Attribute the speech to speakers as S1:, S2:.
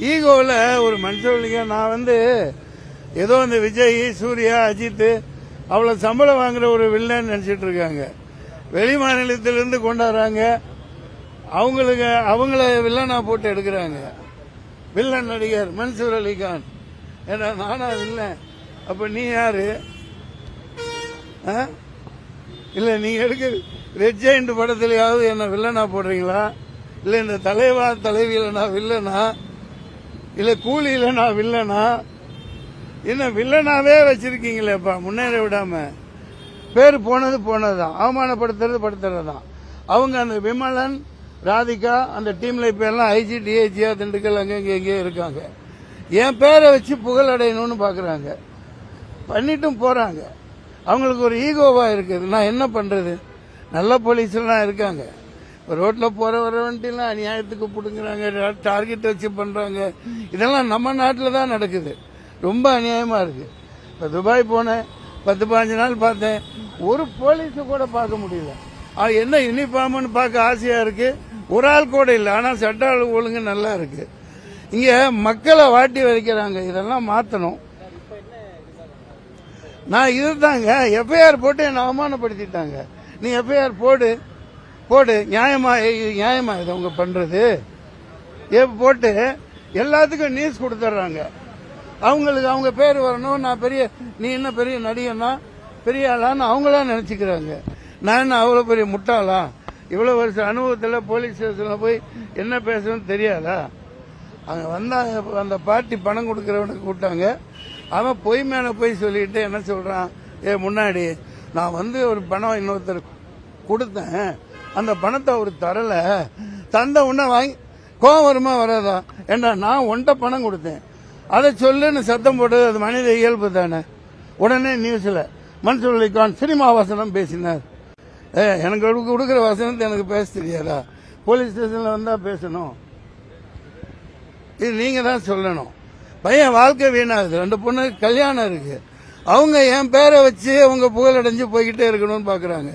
S1: ஈகோவில் ஒரு மனுஷன் நான் ஏதோ இந்த விஜய் சூர்யா அஜித் அவ்வளோ சம்பளம் வாங்குற ஒரு வில்லன் நினைச்சிட்டு இருக்காங்க. வெளி மாநிலத்திலிருந்து கொண்டாடுறாங்க, அவங்கள வில்லனா போட்டு எடுக்கிறாங்க. வில்லன் நடிகர் மன்சூர் அலிகான், ஏன்னா நானா வில்லன், அப்ப நீ யாரு? இல்ல நீங்க எடுக்க ரெட் ஜெயண்ட் படத்திலேயாவது என்ன வில்லனா போடுறீங்களா? இல்ல இந்த தலைவா தலைவியில நான் வில்லனா? இல்ல கூலியில நான் வில்லனா? என்ன வில்லனாவே வச்சிருக்கீங்களேப்பா, முன்னேற விடாம. பேர் போனது போனதுதான், அவமானப்படுத்துறதுதான். அவங்க அந்த விமலன் ராதிகா அந்த டீம்ல இப்ப எல்லாம் ஐஜி டிஐஜியா திண்டுக்கல் அங்க எங்கேயோ இருக்காங்க. என் பேரை வச்சு புகழ் அடையணும்னு பாக்குறாங்க, பண்ணிட்டும் போறாங்க. அவங்களுக்கு ஒரு ஈகோவா இருக்குது. நான் என்ன பண்றது? நல்ல போலீஸ் எல்லாம் இருக்காங்க, ரோட்ல போற வரவன்ட்டு அநியாயத்துக்கு பிடுங்குறாங்க, டார்கெட் வச்சு பண்றாங்க. இதெல்லாம் நம்ம நாட்டில் தான் நடக்குது. ரொம்ப அநியாயமா இருக்கு. இப்ப துபாய் போனேன், 10-15 நாள் பார்த்தேன், ஒரு போலீஸ் கூட பார்க்க முடியல. என்ன யூனிஃபார்ம்னு பார்க்க ஆசையா இருக்கு, ஒரு ஆள் கூட இல்லை. ஆனா சட்ட ஒழுங்கு நல்லா இருக்கு. இங்க மக்களை வாட்டி வதைக்கிறாங்க. இதெல்லாம் மாத்தணும். நான் இதுதாங்க எஃப்ஐஆர் போட்டு என்ன அவமானப்படுத்திட்டாங்க. நீ எஃப்ஐஆர் போடு நியாயமா இது அவங்க பண்றது? போட்டு எல்லாத்துக்கும் நியூஸ் கொடுத்துட்றாங்க. அவங்களுக்கு அவங்க பேர் வரணும். நான் நீ என்ன பெரிய நடிகனா பெரிய ஆளான்னு அவங்களா நினைச்சுக்கிறாங்க. நான் என்ன அவ்வளவு பெரிய முட்டாளா? இவ்வளவு வருஷம் அனுபவத்தில் போலீஸ் ஸ்டேஷன்ல போய் என்ன பேசணும்னு தெரியாதா? அங்க வந்தா அந்த பார்ட்டி பணம் கொடுக்கறவனுக்கு கூட்டாங்க. அவன் பொய் மேல போய் சொல்லிட்டு என்ன சொல்றான், முன்னாடி நான் ஒரு பணம் இன்னொருத்தர் கொடுத்தேன், அந்த பணத்தை அவர் தரல, தந்த உடனே வாங்கி கோவம் வருமா வராதா? ஏண்டா நான் ஒன்றை பணம் கொடுத்தேன், அதை சொல்லுன்னு சத்தம் போட்டது அது மனித இயல்பு தானே. உடனே நியூஸ்ல மன்சூர் அலிகான் சினிமா வசனம் பேசினார். எனக்கு கொடுக்குற வசனத்தை எனக்கு பேச தெரியாதா? போலீஸ் ஸ்டேஷன்ல வந்தா பேசணும், இது நீங்க தான் சொல்லணும். பையன் வாழ்க்கை வீணாகுது. 2 பொண்ணு கல்யாணம் இருக்கு, அவங்க என் பேரை வச்சு அவங்க புகழடைஞ்சு போய்கிட்டே இருக்கணும்னு பாக்குறாங்க.